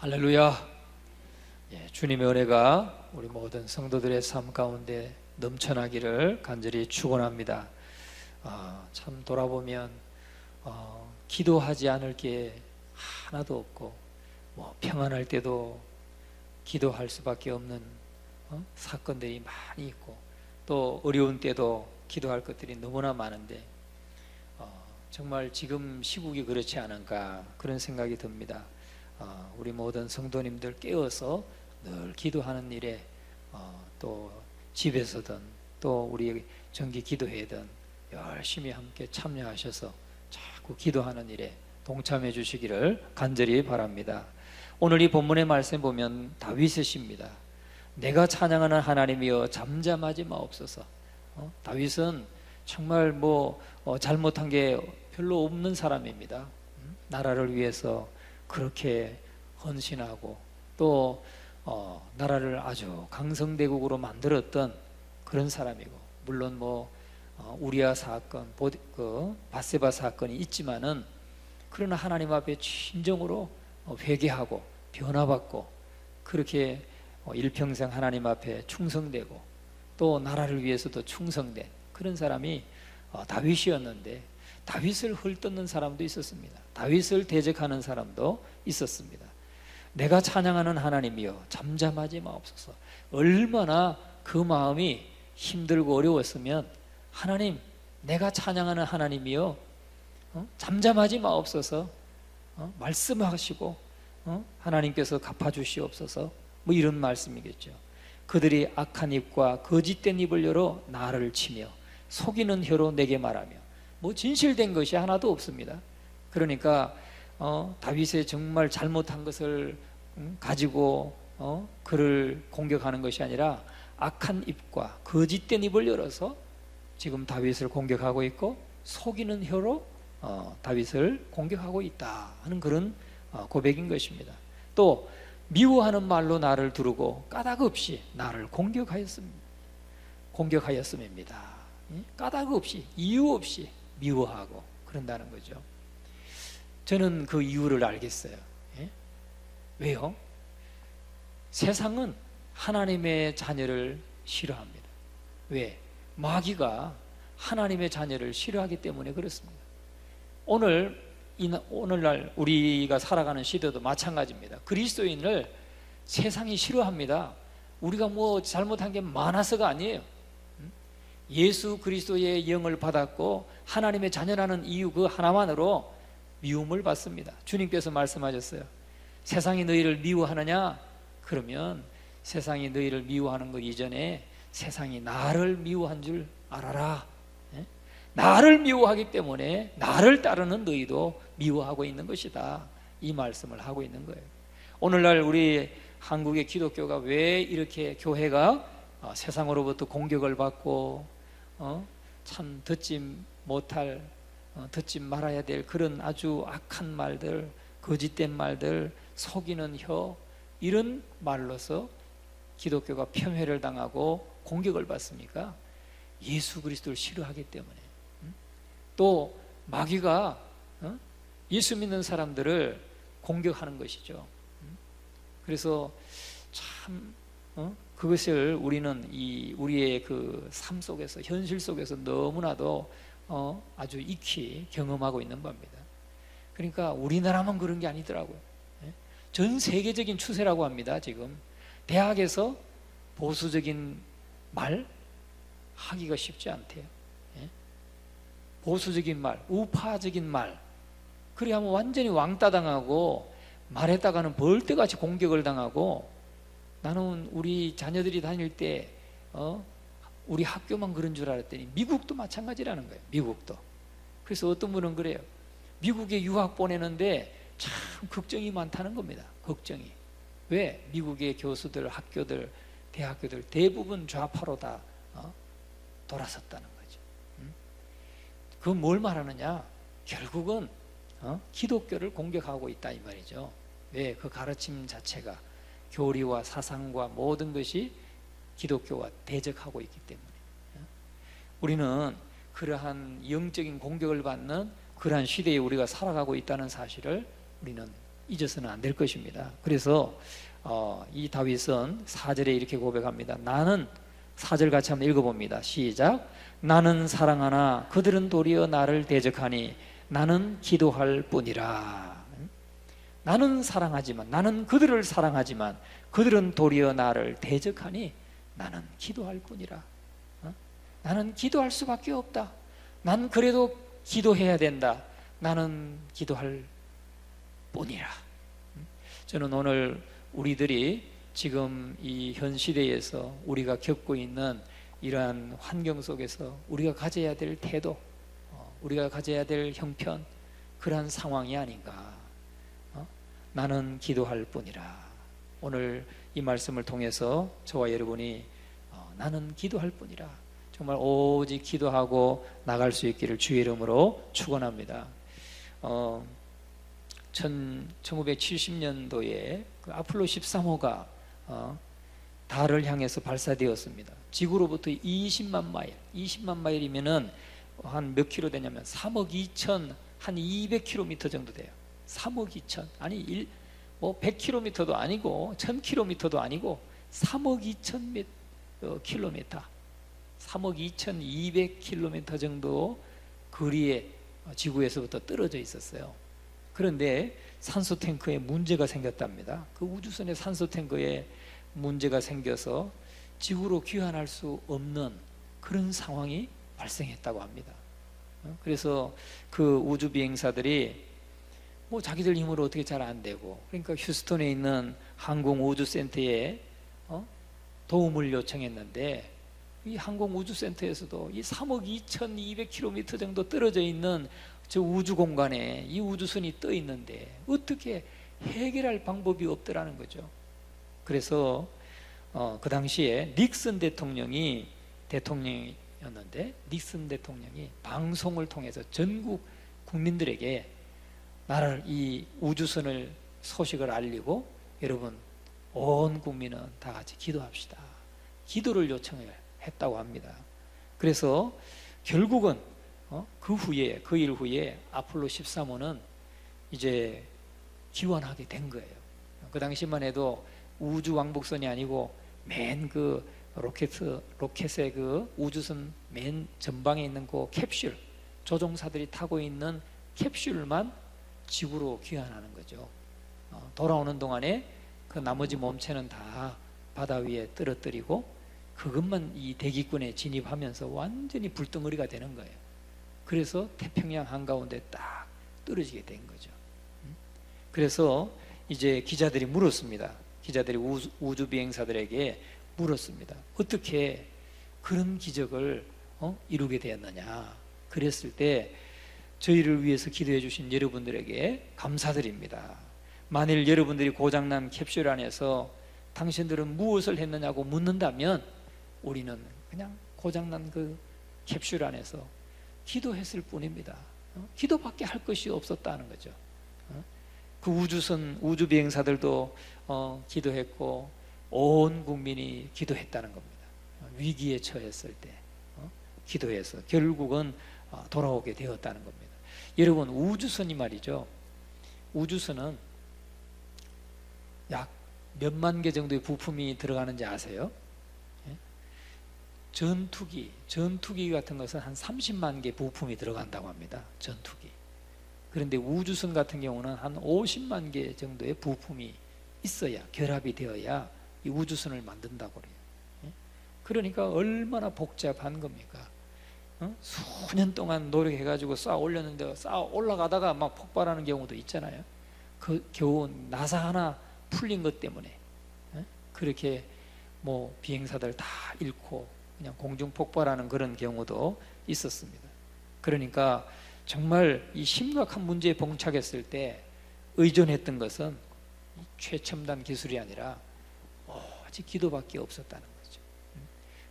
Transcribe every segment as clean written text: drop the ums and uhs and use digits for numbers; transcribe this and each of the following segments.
할렐루야. 주님의 은혜가 우리 모든 성도들의 삶 가운데 넘쳐나기를 간절히 축원합니다. 참 돌아보면 기도하지 않을 게 하나도 없고, 평안할 때도 기도할 수밖에 없는 사건들이 많이 있고, 또 어려운 때도 기도할 것들이 너무나 많은데 정말 지금 시국이 그렇지 않은가 그런 생각이 듭니다. 우리 모든 성도님들 깨어서 늘 기도하는 일에 또 집에서든 또 우리 정기 기도회든 열심히 함께 참여하셔서 자꾸 기도하는 일에 동참해 주시기를 간절히 바랍니다. 오늘 이 본문의 말씀 보면 다윗의 시입니다. 내가 찬양하는 하나님이여 잠잠하지 마옵소서. 다윗은 정말 잘못한 게 별로 없는 사람입니다. 나라를 위해서 그렇게 헌신하고 또 나라를 아주 강성대국으로 만들었던 그런 사람이고, 물론 우리아 사건, 밧세바 사건이 있지만은 그러나 하나님 앞에 진정으로 회개하고 변화받고 그렇게 일평생 하나님 앞에 충성되고 또 나라를 위해서도 충성된 그런 사람이 다윗이었는데, 다윗을 헐뜯는 사람도 있었습니다. 다윗을 대적하는 사람도 있었습니다. 내가 찬양하는 하나님이여 잠잠하지 마옵소서. 얼마나 그 마음이 힘들고 어려웠으면, 하나님, 내가 찬양하는 하나님이여 잠잠하지 마옵소서, 말씀하시고 하나님께서 갚아주시옵소서, 이런 말씀이겠죠. 그들이 악한 입과 거짓된 입을 열어 나를 치며 속이는 혀로 내게 말하며, 진실된 것이 하나도 없습니다. 그러니까 다윗의 정말 잘못한 것을 가지고 그를 공격하는 것이 아니라 악한 입과 거짓된 입을 열어서 지금 다윗을 공격하고 있고, 속이는 혀로 다윗을 공격하고 있다 하는 그런 고백인 것입니다. 또 미워하는 말로 나를 두르고 까닭 없이 나를 공격하였음입니다. 까닭 없이, 이유 없이 미워하고 그런다는 거죠. 저는 그 이유를 알겠어요. 왜요? 세상은 하나님의 자녀를 싫어합니다. 왜? 마귀가 하나님의 자녀를 싫어하기 때문에 그렇습니다. 오늘날 우리가 살아가는 시대도 마찬가지입니다. 그리스도인을 세상이 싫어합니다. 우리가 잘못한 게 많아서가 아니에요. 예수 그리스도의 영을 받았고 하나님의 자녀라는 이유 그 하나만으로 미움을 받습니다. 주님께서 말씀하셨어요. 세상이 너희를 미워하느냐? 그러면 세상이 너희를 미워하는 것 이전에 세상이 나를 미워한 줄 알아라. 나를 미워하기 때문에 나를 따르는 너희도 미워하고 있는 것이다, 이 말씀을 하고 있는 거예요. 오늘날 우리 한국의 기독교가 왜 이렇게 교회가 세상으로부터 공격을 받고 참 듣지 말아야 될 그런 아주 악한 말들, 거짓된 말들, 속이는 혀, 이런 말로서 기독교가 폄훼를 당하고 공격을 받습니까? 예수 그리스도를 싫어하기 때문에. 또 마귀가 예수 믿는 사람들을 공격하는 것이죠. 그래서 참 그것을 우리는 우리의 그 삶 속에서, 현실 속에서 너무나도 아주 익히 경험하고 있는 겁니다. 그러니까 우리나라만 그런 게 아니더라고요. 전 세계적인 추세라고 합니다. 지금 대학에서 보수적인 말 하기가 쉽지 않대요. 보수적인 말, 우파적인 말, 그래 하면 완전히 왕따 당하고 말했다가는 벌떼같이 공격을 당하고, 나는 우리 자녀들이 다닐 때 우리 학교만 그런 줄 알았더니 미국도 마찬가지라는 거예요. 미국도. 그래서 어떤 분은 그래요. 미국에 유학 보내는데 참 걱정이 많다는 겁니다. 걱정이. 왜? 미국의 교수들, 학교들, 대학교들 대부분 좌파로 다 돌아섰다는 거죠. 그건 뭘 말하느냐? 결국은 기독교를 공격하고 있다 이 말이죠. 왜? 그 가르침 자체가, 교리와 사상과 모든 것이 기독교와 대적하고 있기 때문에. 우리는 그러한 영적인 공격을 받는 그러한 시대에 우리가 살아가고 있다는 사실을 우리는 잊어서는 안 될 것입니다. 그래서 이 다윗은 4절에 이렇게 고백합니다. 나는 4절 같이 한번 읽어봅니다. 시작. 나는 사랑하나 그들은 도리어 나를 대적하니 나는 기도할 뿐이라. 나는 사랑하지만, 나는 그들을 사랑하지만 그들은 도리어 나를 대적하니 나는 기도할 뿐이라. 나는 기도할 수밖에 없다. 난 그래도 기도해야 된다. 나는 기도할 뿐이라. 저는 오늘 우리들이 지금 이 현 시대에서 우리가 겪고 있는 이러한 환경 속에서 우리가 가져야 될 태도, 우리가 가져야 될 형편, 그러한 상황이 아닌가. 나는 기도할 뿐이라. 오늘 이 말씀을 통해서 저와 여러분이 나는 기도할 뿐이라, 정말 오직 기도하고 나갈 수 있기를 주의 이름으로 축원합니다. 1970년도에 그 아폴로 13호가 달을 향해서 발사되었습니다. 지구로부터 20만 마일이면은 한 몇 킬로 되냐면 3억 2천 한 200km 정도 돼요. 3억 2천, 아니 100km도 아니고 1000km도 아니고 3억 2천 킬로미터, 3억 2200km 정도 거리에 지구에서부터 떨어져 있었어요. 그런데 산소 탱크에 문제가 생겼답니다. 그 우주선의 산소 탱크에 문제가 생겨서 지구로 귀환할 수 없는 그런 상황이 발생했다고 합니다. 그래서 그 우주 비행사들이 자기들 힘으로 어떻게 잘 안 되고, 그러니까 휴스턴에 있는 항공우주센터에 도움을 요청했는데, 이 항공우주센터에서도 이 3억 2200km 정도 떨어져 있는 저 우주 공간에 이 우주선이 떠 있는데 어떻게 해결할 방법이 없더라는 거죠. 그래서 그 당시에 닉슨 대통령이었는데, 닉슨 대통령이 방송을 통해서 전국 국민들에게 나를 이 우주선을 소식을 알리고, 여러분 온 국민은 다 같이 기도합시다, 기도를 요청을 했다고 합니다. 그래서 결국은 그 일 후에 아폴로 13호는 이제 기원하게 된 거예요. 그 당시만 해도 우주 왕복선이 아니고 맨 그 로켓의 그 우주선 맨 전방에 있는 그 캡슐, 조종사들이 타고 있는 캡슐만 지구로 귀환하는 거죠. 돌아오는 동안에 그 나머지 몸체는 다 바다 위에 떨어뜨리고 그것만 이 대기권에 진입하면서 완전히 불덩어리가 되는 거예요. 그래서 태평양 한가운데 딱 떨어지게 된 거죠. 그래서 이제 기자들이 물었습니다. 기자들이 우주 비행사들에게 물었습니다. 어떻게 그런 기적을 이루게 되었느냐. 그랬을 때 저희를 위해서 기도해 주신 여러분들에게 감사드립니다. 만일 여러분들이 고장난 캡슐 안에서 당신들은 무엇을 했느냐고 묻는다면 우리는 그냥 고장난 그 캡슐 안에서 기도했을 뿐입니다. 기도밖에 할 것이 없었다는 거죠. 그 우주 비행사들도 기도했고 온 국민이 기도했다는 겁니다. 위기에 처했을 때 기도해서 결국은 돌아오게 되었다는 겁니다. 여러분, 우주선이 말이죠, 우주선은 약 몇만 개 정도의 부품이 들어가는지 아세요? 전투기 같은 것은 한 30만 개 부품이 들어간다고 합니다. 전투기. 그런데 우주선 같은 경우는 한 50만 개 정도의 부품이 있어야, 결합이 되어야 이 우주선을 만든다고 그래요. 그러니까 얼마나 복잡한 겁니까? 수년 동안 노력해가지고 쌓아 올렸는데 쌓아 올라가다가 막 폭발하는 경우도 있잖아요. 그 겨우 나사 하나 풀린 것 때문에 그렇게 비행사들 다 잃고 그냥 공중 폭발하는 그런 경우도 있었습니다. 그러니까 정말 이 심각한 문제에 봉착했을 때 의존했던 것은 최첨단 기술이 아니라 오직 기도밖에 없었다는 거죠.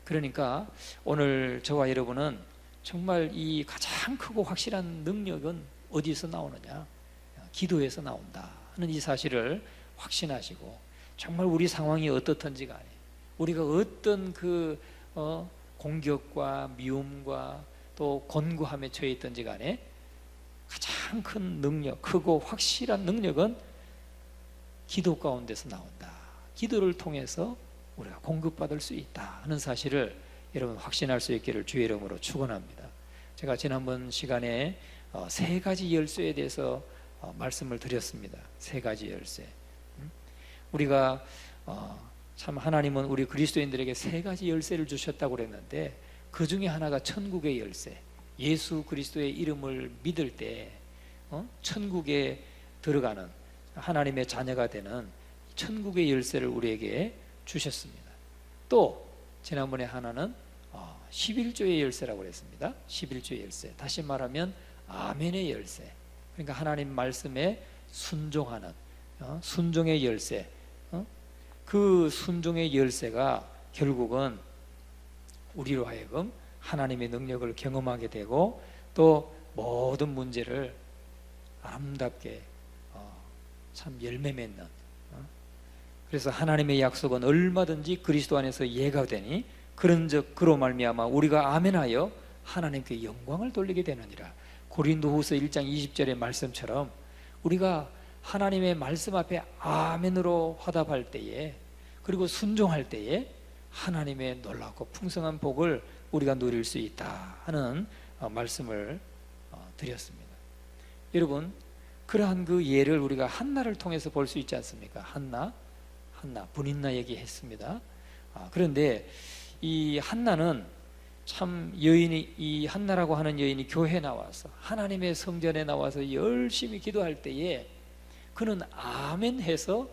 그러니까 오늘 저와 여러분은 정말 이 가장 크고 확실한 능력은 어디서 나오느냐? 기도에서 나온다 하는 이 사실을 확신하시고, 정말 우리 상황이 어떻든지 간에, 우리가 어떤 그 공격과 미움과 또 권고함에 처해 있든지 간에 가장 큰 능력, 크고 확실한 능력은 기도 가운데서 나온다. 기도를 통해서 우리가 공급받을 수 있다 하는 사실을 여러분 확신할 수 있기를 주의 이름으로 축원합니다. 제가 지난번 시간에 세 가지 열쇠에 대해서 말씀을 드렸습니다. 세 가지 열쇠. 우리가 참 하나님은 우리 그리스도인들에게 세 가지 열쇠를 주셨다고 그랬는데 그 중에 하나가 천국의 열쇠. 예수 그리스도의 이름을 믿을 때 천국에 들어가는 하나님의 자녀가 되는 천국의 열쇠를 우리에게 주셨습니다. 또 지난번에 하나는 11조의 열쇠라고 그랬습니다. 11조의 열쇠. 다시 말하면 아멘의 열쇠. 그러니까 하나님 말씀에 순종하는 순종의 열쇠. 그 순종의 열쇠가 결국은 우리로 하여금 하나님의 능력을 경험하게 되고 또 모든 문제를 아름답게 참 열매 맺는. 그래서 하나님의 약속은 얼마든지 그리스도 안에서 예가 되니 그런즉 그로 말미암아 우리가 아멘하여 하나님께 영광을 돌리게 되느니라. 고린도후서 1장 20절의 말씀처럼 우리가 하나님의 말씀 앞에 아멘으로 화답할 때에 그리고 순종할 때에 하나님의 놀랍고 풍성한 복을 우리가 누릴 수 있다 하는 말씀을 드렸습니다. 여러분, 그러한 그 예를 우리가 한나를 통해서 볼 수 있지 않습니까? 한나 분인나 얘기했습니다. 그런데 이 한나는 참 여인이, 이 한나라고 하는 여인이 교회에 나와서 하나님의 성전에 나와서 열심히 기도할 때에 그는 아멘 해서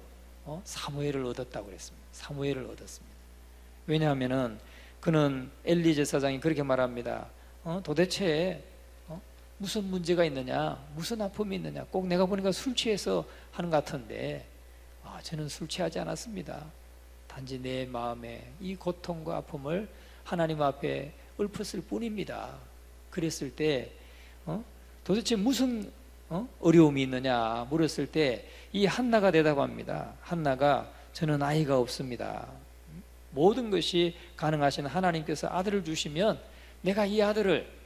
사무엘을 얻었다고 그랬습니다. 사무엘을 얻었습니다. 왜냐하면은 그는 엘리 제사장이 그렇게 말합니다. 도대체 무슨 문제가 있느냐, 무슨 아픔이 있느냐. 꼭 내가 보니까 술 취해서 하는 것 같은데 저는 술 취하지 않았습니다. 단지 내 마음에 이 고통과 아픔을 하나님 앞에 읊었을 뿐입니다. 그랬을 때 도대체 무슨 어려움이 있느냐 물었을 때 이 한나가 대답합니다. 한나가 저는 아이가 없습니다. 모든 것이 가능하신 하나님께서 아들을 주시면 내가 이 아들을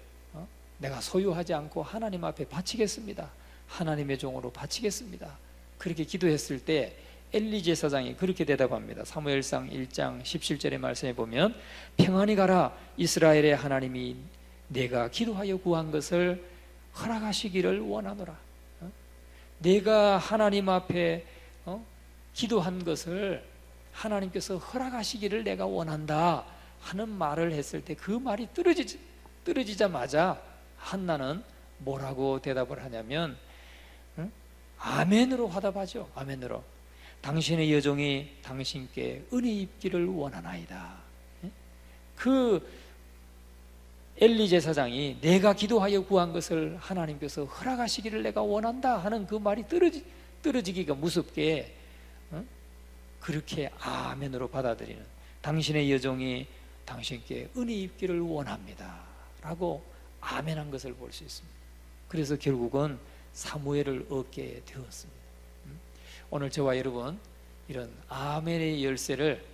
내가 소유하지 않고 하나님 앞에 바치겠습니다. 하나님의 종으로 바치겠습니다. 그렇게 기도했을 때 엘리 제사장이 그렇게 대답합니다. 사무엘상 1장 17절의 말씀에 보면 평안히 가라, 이스라엘의 하나님이 내가 기도하여 구한 것을 허락하시기를 원하노라. 내가 하나님 앞에 기도한 것을 하나님께서 허락하시기를 내가 원한다 하는 말을 했을 때 그 말이 떨어지자마자 한나는 뭐라고 대답을 하냐면 아멘으로 화답하죠. 아멘으로. 당신의 여종이 당신께 은혜 입기를 원하나이다. 그 엘리 제사장이 내가 기도하여 구한 것을 하나님께서 허락하시기를 내가 원한다 하는 그 말이 떨어지기가 무섭게 그렇게 아멘으로 받아들이는, 당신의 여종이 당신께 은혜 입기를 원합니다 라고 아멘한 것을 볼 수 있습니다. 그래서 결국은 사무엘을 얻게 되었습니다. 오늘 저와 여러분 이런 아멘의 열쇠를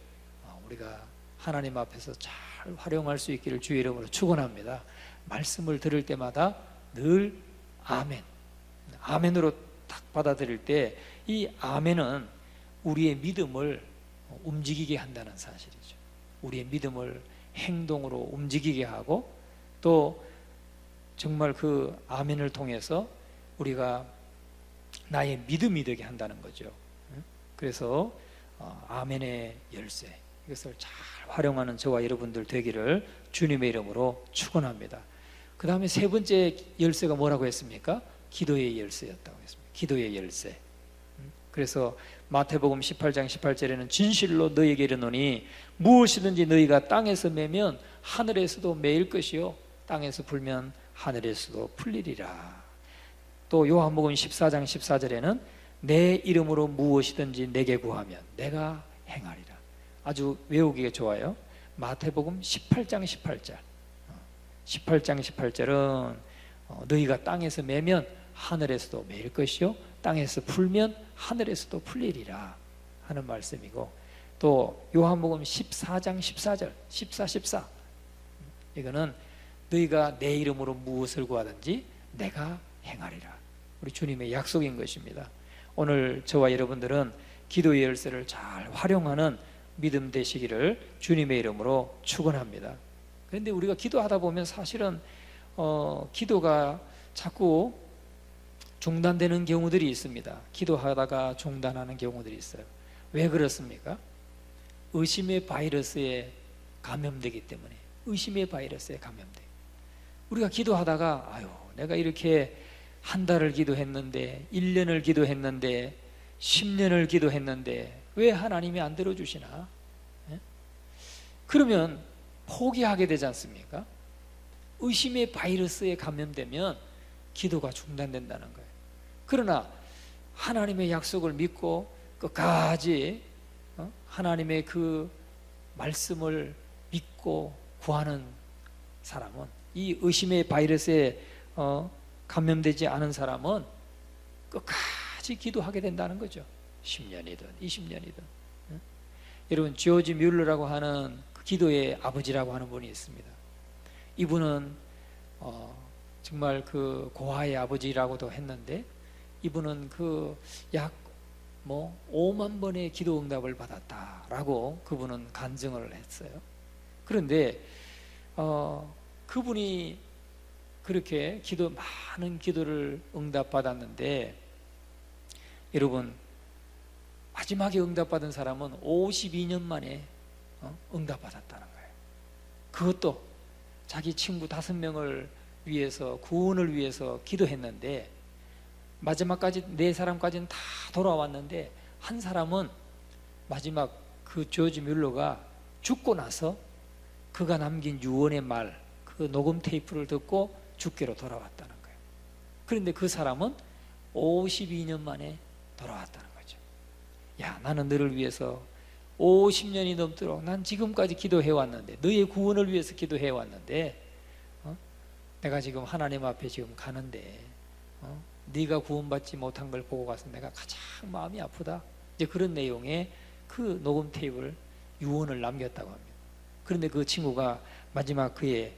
우리가 하나님 앞에서 잘 활용할 수 있기를 주의 이름으로 축원합니다. 말씀을 들을 때마다 늘 아멘, 아멘으로 딱 받아들일 때 이 아멘은 우리의 믿음을 움직이게 한다는 사실이죠. 우리의 믿음을 행동으로 움직이게 하고 또 정말 그 아멘을 통해서 우리가 나의 믿음이 되게 한다는 거죠. 그래서 아멘의 열쇠, 이것을 잘 활용하는 저와 여러분들 되기를 주님의 이름으로 축원합니다. 그 다음에 세 번째 열쇠가 뭐라고 했습니까? 기도의 열쇠였다고 했습니다. 기도의 열쇠. 그래서 마태복음 18장 18절에는 진실로 너희에게 이르노니 무엇이든지 너희가 땅에서 매면 하늘에서도 매일 것이요 땅에서 풀면 하늘에서도 풀리리라. 또 요한복음 14장 14절에는 내 이름으로 무엇이든지 내게 구하면 내가 행하리라. 아주 외우기가 좋아요. 마태복음 18장 18절. 18장 18절은 너희가 땅에서 매면 하늘에서도 매일 것이요 땅에서 풀면 하늘에서도 풀리리라 하는 말씀이고, 또 요한복음 14장 14절 14 이거는 너희가 내 이름으로 무엇을 구하든지 내가 행하리라. 우리 주님의 약속인 것입니다. 오늘 저와 여러분들은 기도의 열쇠를 잘 활용하는 믿음 되시기를 주님의 이름으로 축원합니다. 그런데 우리가 기도하다 보면 사실은 기도가 자꾸 중단되는 경우들이 있습니다. 기도하다가 중단하는 경우들이 있어요. 왜 그렇습니까? 의심의 바이러스에 감염되기 때문에. 의심의 바이러스에 감염돼. 우리가 기도하다가 아유, 내가 이렇게 한 달을 기도했는데, 1년을 기도했는데, 10년을 기도했는데 왜 하나님이 안 들어주시나? 예? 그러면 포기하게 되지 않습니까? 의심의 바이러스에 감염되면 기도가 중단된다는 거예요. 그러나 하나님의 약속을 믿고 끝까지 하나님의 그 말씀을 믿고 구하는 사람은, 이 의심의 바이러스에 감염되지 않은 사람은 끝까지 기도하게 된다는 거죠. 10년이든 20년이든. 여러분, 조지 뮬러라고 하는 그 기도의 아버지라고 하는 분이 있습니다. 이분은 정말 그 고아의 아버지라고도 했는데, 이분은 그 약 5만 번의 기도 응답을 받았다라고 그분은 간증을 했어요. 그런데 그분이 그렇게 많은 기도를 응답받았는데, 여러분, 마지막에 응답받은 사람은 52년 만에 응답받았다는 거예요. 그것도 자기 친구 5명을 위해서, 구원을 위해서 기도했는데 마지막까지 4사람까지는 다 돌아왔는데, 한 사람은 마지막 그 조지 뮬러가 죽고 나서 그가 남긴 유언의 말, 그 녹음 테이프를 듣고 죽게로 돌아왔다는 거예요. 그런데 그 사람은 52년 만에 돌아왔다는 거죠. 야, 나는 너를 위해서 50년이 넘도록 난 지금까지 기도해왔는데, 너의 구원을 위해서 기도해왔는데, 내가 지금 하나님 앞에 지금 가는데 네가 구원받지 못한 걸 보고 가서 내가 가장 마음이 아프다. 이제 그런 내용의 그 녹음 테이프를, 유언을 남겼다고 합니다. 그런데 그 친구가 마지막 그의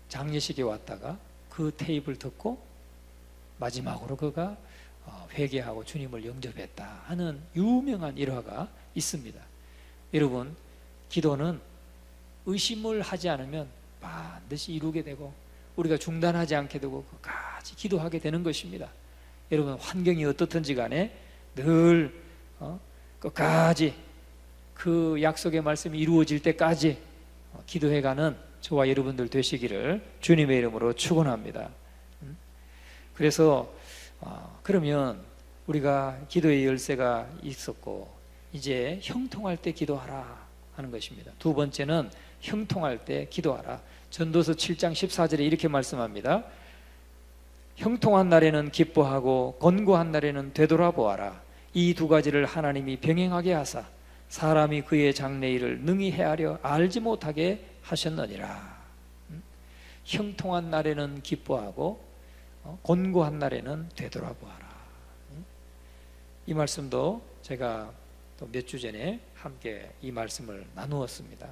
장례식에 왔다가 그 테이프를 듣고 마지막으로 그가 회개하고 주님을 영접했다 하는 유명한 일화가 있습니다. 여러분, 기도는 의심을 하지 않으면 반드시 이루게 되고, 우리가 중단하지 않게 되고 끝까지 기도하게 되는 것입니다. 여러분, 환경이 어떻든지 간에 늘 끝까지 그 약속의 말씀이 이루어질 때까지 기도해가는 저와 여러분들 되시기를 주님의 이름으로 축원합니다. 그래서 그러면 우리가 기도의 열쇠가 있었고, 이제 형통할 때 기도하라 하는 것입니다. 두 번째는 형통할 때 기도하라. 전도서 7장 14절에 이렇게 말씀합니다. 형통한 날에는 기뻐하고 곤고한 날에는 되돌아보아라. 이 두 가지를 하나님이 병행하게 하사 사람이 그의 장래일을 능히 헤아려 알지 못하게 하셨느니라. 형통한 날에는 기뻐하고 곤고한 날에는 되돌아보아라. 이 말씀도 제가 또 몇 주 전에 함께 이 말씀을 나누었습니다.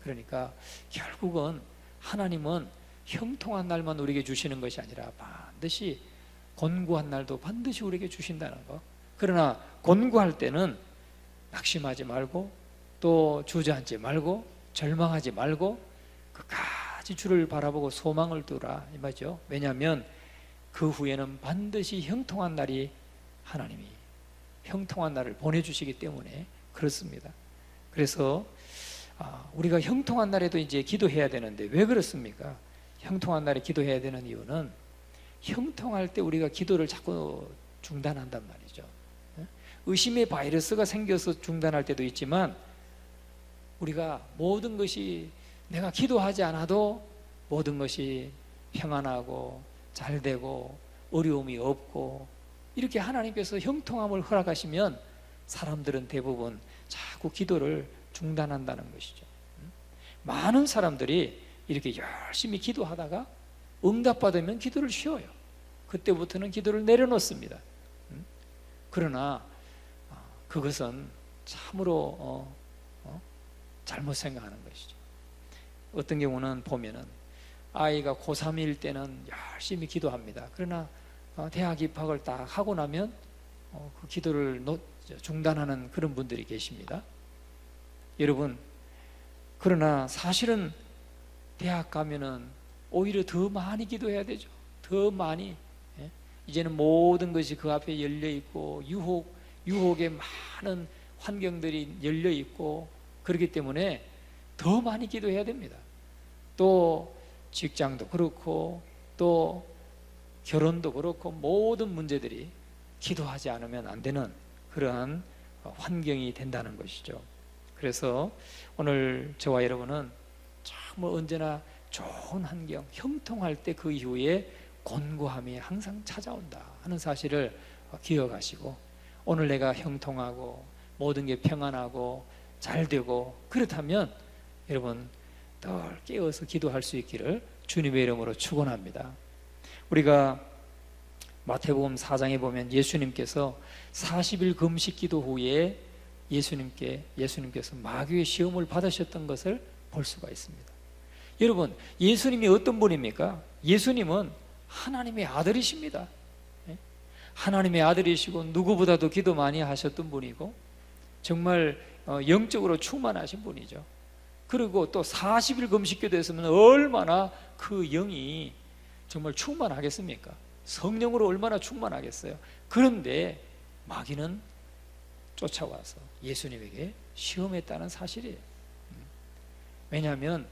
그러니까 결국은 하나님은 형통한 날만 우리에게 주시는 것이 아니라 반드시 곤고한 날도 반드시 우리에게 주신다는 거. 그러나 곤고할 때는 낙심하지 말고, 또 주저앉지 말고, 절망하지 말고 끝까지 주를 바라보고 소망을 두라 이 말이죠. 왜냐하면 그 후에는 반드시 형통한 날이, 하나님이 형통한 날을 보내주시기 때문에 그렇습니다. 그래서 우리가 형통한 날에도 이제 기도해야 되는데 왜 그렇습니까? 형통한 날에 기도해야 되는 이유는, 형통할 때 우리가 기도를 자꾸 중단한단 말이죠. 의심의 바이러스가 생겨서 중단할 때도 있지만, 우리가 모든 것이, 내가 기도하지 않아도 모든 것이 평안하고 잘 되고 어려움이 없고, 이렇게 하나님께서 형통함을 허락하시면 사람들은 대부분 자꾸 기도를 중단한다는 것이죠. 많은 사람들이 이렇게 열심히 기도하다가 응답받으면 기도를 쉬어요. 그때부터는 기도를 내려놓습니다. 그러나 그것은 참으로 잘못 생각하는 것이죠. 어떤 경우는 보면은 아이가 고3일 때는 열심히 기도합니다. 그러나 대학 입학을 딱 하고 나면 그 기도를 중단하는 그런 분들이 계십니다. 여러분, 그러나 사실은 대학 가면은 오히려 더 많이 기도해야 되죠. 더 많이. 예? 이제는 모든 것이 그 앞에 열려 있고 유혹의 많은 환경들이 열려 있고 그렇기 때문에 더 많이 기도해야 됩니다. 또 직장도 그렇고 또 결혼도 그렇고 모든 문제들이 기도하지 않으면 안 되는 그러한 환경이 된다는 것이죠. 그래서 오늘 저와 여러분은 정말 언제나 좋은 환경, 형통할 때 그 이후에 곤고함이 항상 찾아온다 하는 사실을 기억하시고, 오늘 내가 형통하고 모든 게 평안하고 잘 되고 그렇다면 여러분 늘 깨어서 기도할 수 있기를 주님의 이름으로 축원합니다. 우리가 마태복음 4장에 보면 예수님께서 40일 금식 기도 후에 예수님께서 마귀의 시험을 받으셨던 것을 볼 수가 있습니다. 여러분, 예수님이 어떤 분입니까? 예수님은 하나님의 아들이십니다. 하나님의 아들이시고 누구보다도 기도 많이 하셨던 분이고 정말 영적으로 충만하신 분이죠. 그리고 또 40일 금식 기도했으면 얼마나 그 영이 정말 충만하겠습니까? 성령으로 얼마나 충만하겠어요. 그런데 마귀는 쫓아와서 예수님에게 시험했다는 사실이에요. 왜냐하면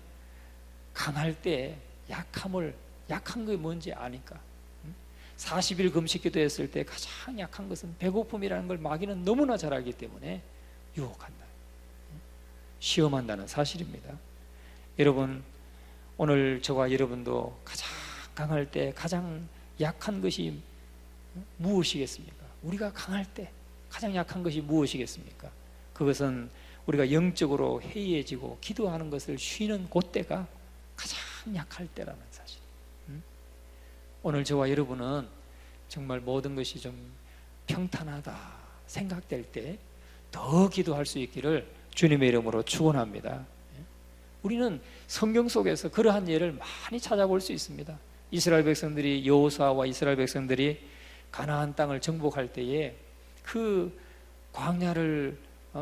강할 때 약한 게 뭔지 아니까. 40일 금식 기도했을 때 가장 약한 것은 배고픔이라는 걸 마귀는 너무나 잘 알기 때문에 유혹한다, 시험한다는 사실입니다. 여러분, 오늘 저와 여러분도 가장 강할 때 가장 약한 것이 무엇이겠습니까? 우리가 강할 때 가장 약한 것이 무엇이겠습니까? 그것은 우리가 영적으로 해이해지고 기도하는 것을 쉬는 그때가 가장 약할 때라는 사실. 오늘 저와 여러분은 정말 모든 것이 좀 평탄하다 생각될 때 더 기도할 수 있기를 주님의 이름으로 축원합니다. 우리는 성경 속에서 그러한 예를 많이 찾아볼 수 있습니다. 이스라엘 백성들이, 여호수아와 이스라엘 백성들이 가나안 땅을 정복할 때에 그 광야를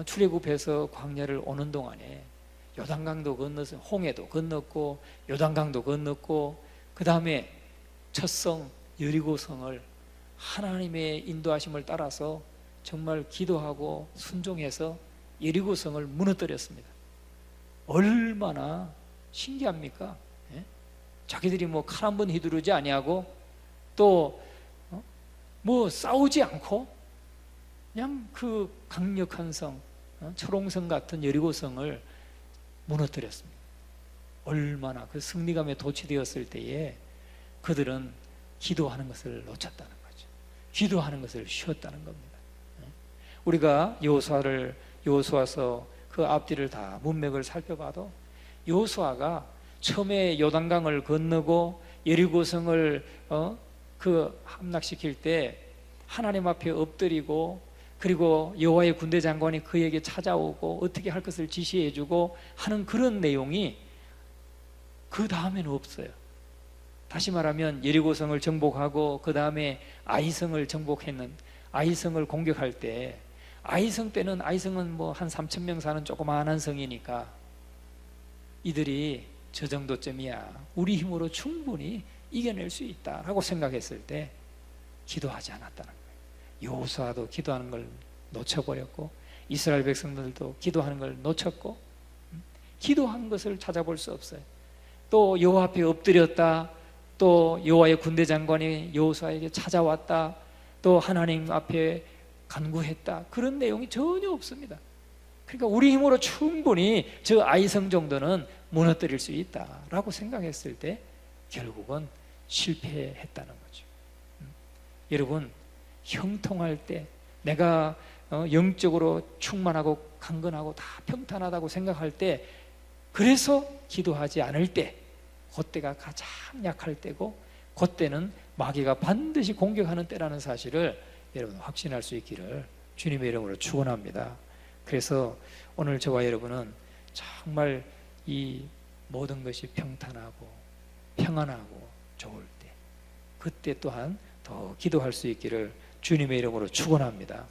출애굽해서 광야를 오는 동안에 요단강도 건너서 홍해도 건넜고 요단강도 건넜고 그 다음에 첫성 여리고성을 하나님의 인도하심을 따라서 정말 기도하고 순종해서 여리고성을 무너뜨렸습니다. 얼마나 신기합니까? 예? 자기들이 뭐 칼 한 번 휘두르지 아니하고 또 뭐 싸우지 않고 그냥 그 강력한 성, 철옹성 같은 여리고성을 무너뜨렸습니다. 얼마나 그 승리감에 도취되었을 때에 그들은 기도하는 것을 놓쳤다는 거죠. 기도하는 것을 쉬었다는 겁니다. 우리가 여호수아서 그 앞뒤를 다 문맥을 살펴봐도 여호수아가 처음에 요단강을 건너고 여리고성을 그 함락시킬 때 하나님 앞에 엎드리고 그리고 여호와의 군대 장관이 그에게 찾아오고 어떻게 할 것을 지시해주고 하는 그런 내용이 그 다음에는 없어요. 다시 말하면 여리고성을 정복하고 그 다음에 아이성을 아이성을 공격할 때 아이성은 뭐 한 3,000명 사는 조그마한 성이니까 이들이 저 정도쯤이야 우리 힘으로 충분히 이겨낼 수 있다라고 생각했을 때 기도하지 않았다는 거예요. 여호수아도 기도하는 걸 놓쳐버렸고 이스라엘 백성들도 기도하는 걸 놓쳤고 기도한 것을 찾아볼 수 없어요. 또 여호와 앞에 엎드렸다, 또 여호와의 군대 장관이 여호수아에게 찾아왔다, 또 하나님 앞에 간구했다, 그런 내용이 전혀 없습니다. 그러니까 우리 힘으로 충분히 저 아이성 정도는 무너뜨릴 수 있다라고 생각했을 때 결국은 실패했다는 거죠. 여러분, 형통할 때 내가 영적으로 충만하고 강건하고 다 평탄하다고 생각할 때, 그래서 기도하지 않을 때 그때가 가장 약할 때고 그때는 마귀가 반드시 공격하는 때라는 사실을 여러분 확신할 수 있기를 주님의 이름으로 축원합니다. 그래서 오늘 저와 여러분은 정말 이 모든 것이 평탄하고 평안하고 좋을 때 그때 또한 더 기도할 수 있기를 주님의 이름으로 축원합니다.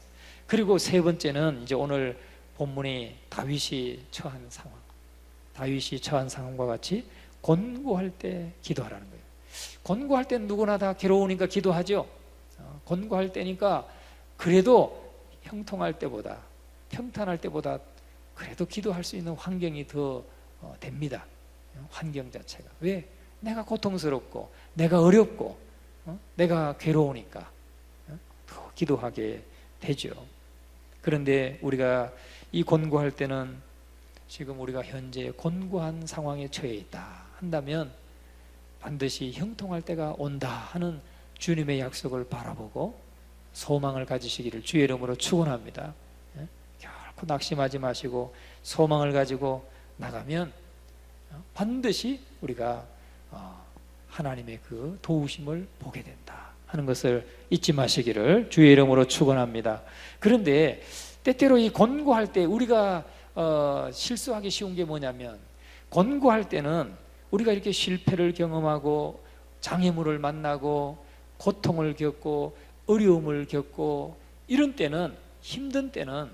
그리고 세 번째는 이제 오늘 본문이 다윗이 처한 상황, 다윗이 처한 상황과 같이 곤고할 때 기도하라는 거예요. 곤고할 때는 누구나 다 괴로우니까 기도하죠. 곤고할 때니까 그래도 형통할 때보다, 평탄할 때보다 그래도 기도할 수 있는 환경이 더 됩니다. 환경 자체가. 왜? 내가 고통스럽고 내가 어렵고 내가 괴로우니까 더 기도하게 되죠. 그런데 우리가 이 곤고할 때는 지금 우리가 현재 곤고한 상황에 처해 있다 한다면 반드시 형통할 때가 온다 하는 주님의 약속을 바라보고 소망을 가지시기를 주의 이름으로 축원합니다. 결코 낙심하지 마시고 소망을 가지고 나가면 반드시 우리가 하나님의 그 도우심을 보게 된다 하는 것을 잊지 마시기를 주의 이름으로 축원합니다. 그런데 때때로 이 곤고할 때 우리가 실수하기 쉬운 게 뭐냐면, 곤고할 때는 우리가 이렇게 실패를 경험하고 장애물을 만나고 고통을 겪고 어려움을 겪고 이런 때는, 힘든 때는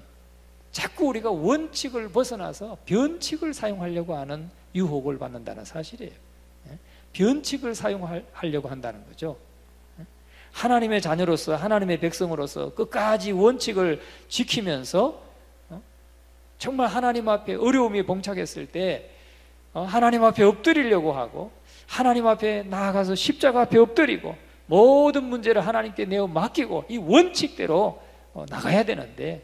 자꾸 우리가 원칙을 벗어나서 변칙을 사용하려고 하는 유혹을 받는다는 사실이에요. 변칙을 사용하려고 한다는 거죠. 하나님의 자녀로서, 하나님의 백성으로서 끝까지 원칙을 지키면서 정말 하나님 앞에 어려움이 봉착했을 때 하나님 앞에 엎드리려고 하고, 하나님 앞에 나아가서 십자가 앞에 엎드리고 모든 문제를 하나님께 내어 맡기고 이 원칙대로 나가야 되는데,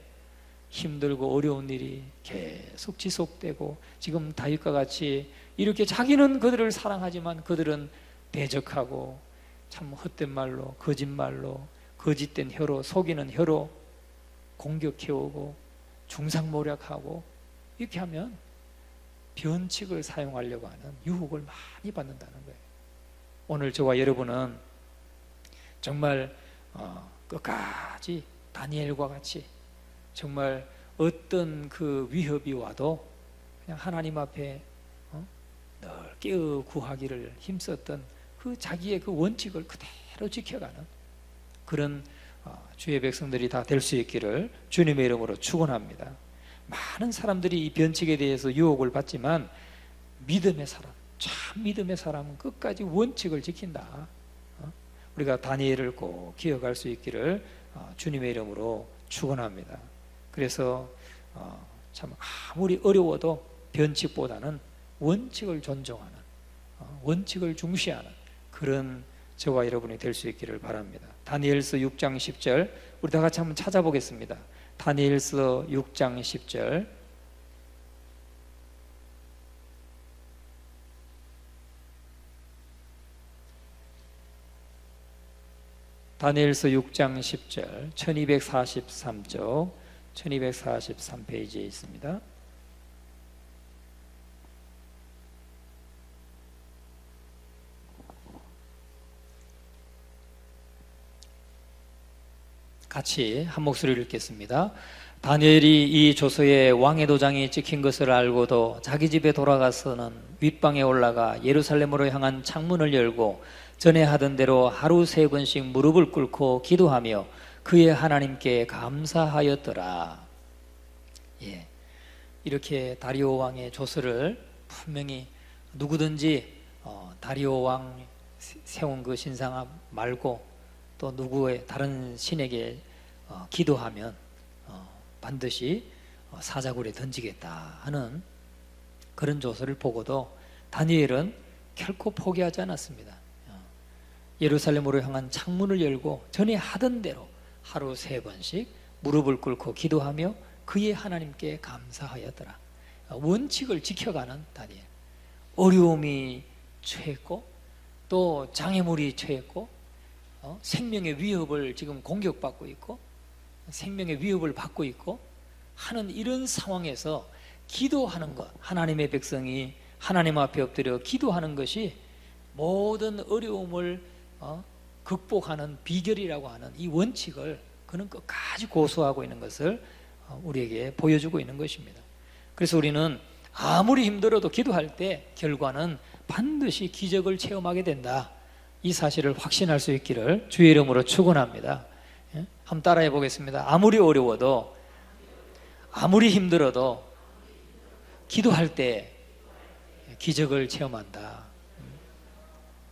힘들고 어려운 일이 계속 지속되고, 지금 다윗과 같이 이렇게 자기는 그들을 사랑하지만 그들은 대적하고 참 헛된 말로, 거짓말로, 거짓된 혀로, 속이는 혀로 공격해오고 중상모략하고, 이렇게 하면 변칙을 사용하려고 하는 유혹을 많이 받는다는 거예요. 오늘 저와 여러분은 정말 끝까지 다니엘과 같이 정말 어떤 그 위협이 와도 그냥 하나님 앞에 넓게 구하기를 힘썼던 그 자기의 그 원칙을 그대로 지켜가는 그런 주의 백성들이 다 될 수 있기를 주님의 이름으로 축원합니다. 많은 사람들이 이 변칙에 대해서 유혹을 받지만 믿음의 사람, 참 믿음의 사람은 끝까지 원칙을 지킨다. 우리가 다니엘을 꼭 기억할 수 있기를 주님의 이름으로 축원합니다. 그래서 참 아무리 어려워도 변칙보다는 원칙을 존중하는, 원칙을 중시하는 그런 저와 여러분이 될 수 있기를 바랍니다. 다니엘서 6장 10절 우리 다 같이 한번 찾아보겠습니다. 다니엘서 6장 10절. 다니엘서 6장 10절 1243쪽 1243페이지에 있습니다. 같이 한 목소리를 읽겠습니다. 다니엘이 이 조서에 왕의 도장이 찍힌 것을 알고도 자기 집에 돌아가서는 윗방에 올라가 예루살렘으로 향한 창문을 열고 전에 하던 대로 하루 3번씩 무릎을 꿇고 기도하며 그의 하나님께 감사하였더라. 예, 이렇게 다리오 왕의 조서를 분명히 누구든지 다리오 왕 세운 그 신상 말고 또 누구의 다른 신에게 기도하면 반드시 사자굴에 던지겠다 하는 그런 조서를 보고도 다니엘은 결코 포기하지 않았습니다. 예루살렘으로 향한 창문을 열고 전에 하던 대로 하루 3번씩 무릎을 꿇고 기도하며 그의 하나님께 감사하였더라. 원칙을 지켜가는 다니엘. 어려움이 처했고 또 장애물이 처했고 생명의 위협을 지금 공격받고 있고 생명의 위협을 받고 있고 하는 이런 상황에서 기도하는 것, 하나님의 백성이 하나님 앞에 엎드려 기도하는 것이 모든 어려움을 극복하는 비결이라고 하는 이 원칙을 그는 끝까지 고수하고 있는 것을 우리에게 보여주고 있는 것입니다. 그래서 우리는 아무리 힘들어도 기도할 때 결과는 반드시 기적을 체험하게 된다, 이 사실을 확신할 수 있기를 주의 이름으로 축원합니다. 한번 따라해 보겠습니다. 아무리 어려워도, 아무리 힘들어도 기도할 때 기적을 체험한다.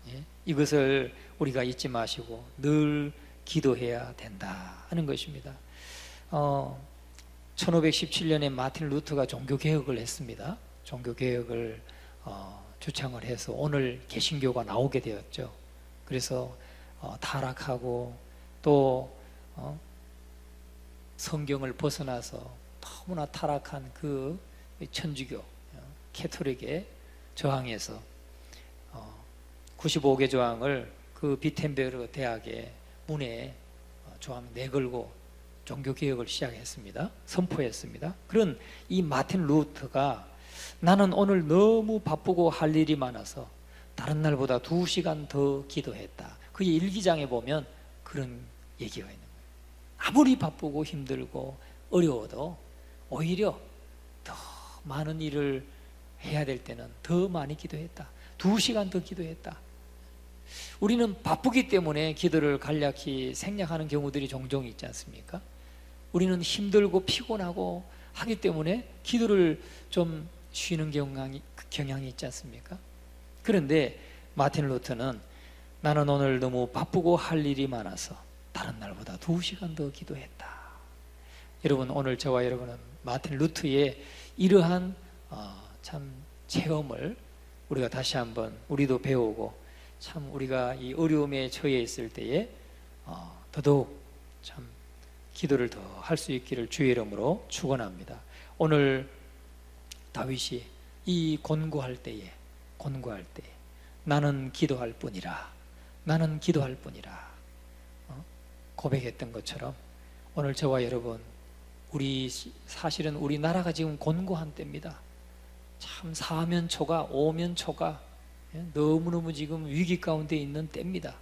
예? 이것을 우리가 잊지 마시고 늘 기도해야 된다 하는 것입니다. 1517년에 마틴 루터가 종교개혁을 했습니다. 종교개혁을 주창을 해서 오늘 개신교가 나오게 되었죠. 그래서 타락하고 또 성경을 벗어나서 너무나 타락한 그 천주교 캐톨릭에 저항해서 95개 조항을 그 비텐베르 대학의 문에 조항 내걸고 종교개혁을 시작했습니다. 선포했습니다. 그런 이 마틴 루터가 나는 오늘 너무 바쁘고 할 일이 많아서 다른 날보다 2시간 더 기도했다. 그의 일기장에 보면 그런 얘기가 있는 거예요. 아무리 바쁘고 힘들고 어려워도 오히려 더 많은 일을 해야 될 때는 더 많이 기도했다. 2시간 더 기도했다. 우리는 바쁘기 때문에 기도를 간략히 생략하는 경우들이 종종 있지 않습니까? 우리는 힘들고 피곤하고 하기 때문에 기도를 좀 쉬는 경향이 있지 않습니까? 그런데 마틴 루터는 나는 오늘 너무 바쁘고 할 일이 많아서 다른 날보다 2시간 더 기도했다. 여러분, 오늘 저와 여러분은 마틴 루터의 이러한 참 체험을 우리가 다시 한번 우리도 배우고 참 우리가 이 어려움에 처해 있을 때에 더더욱 참 기도를 더 할 수 있기를 주의 이름으로 축원합니다. 오늘 다윗이 이 곤고할 때에 나는 기도할 뿐이라, 나는 기도할 뿐이라 고백했던 것처럼 오늘 저와 여러분, 사실은 우리나라가 지금 곤고한 때입니다. 참 사면초가 오면초가 너무너무 지금 위기 가운데 있는 때입니다.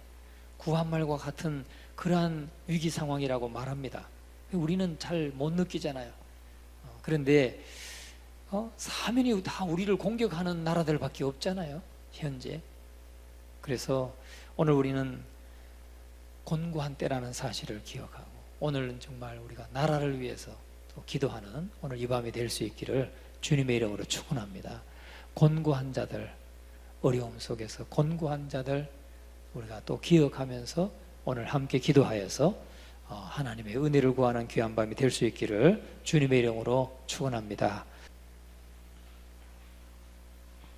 구한말과 같은 그러한 위기 상황이라고 말합니다. 우리는 잘 못 느끼잖아요. 그런데 사면이 다 우리를 공격하는 나라들밖에 없잖아요, 현재. 그래서 오늘 우리는 곤고한 때라는 사실을 기억하고 오늘은 정말 우리가 나라를 위해서 또 기도하는 오늘 이 밤이 될 수 있기를 주님의 이름으로 축원합니다. 곤고한 자들, 어려움 속에서 곤고한 자들 우리가 또 기억하면서 오늘 함께 기도하여서 하나님의 은혜를 구하는 귀한 밤이 될 수 있기를 주님의 이름으로 축원합니다.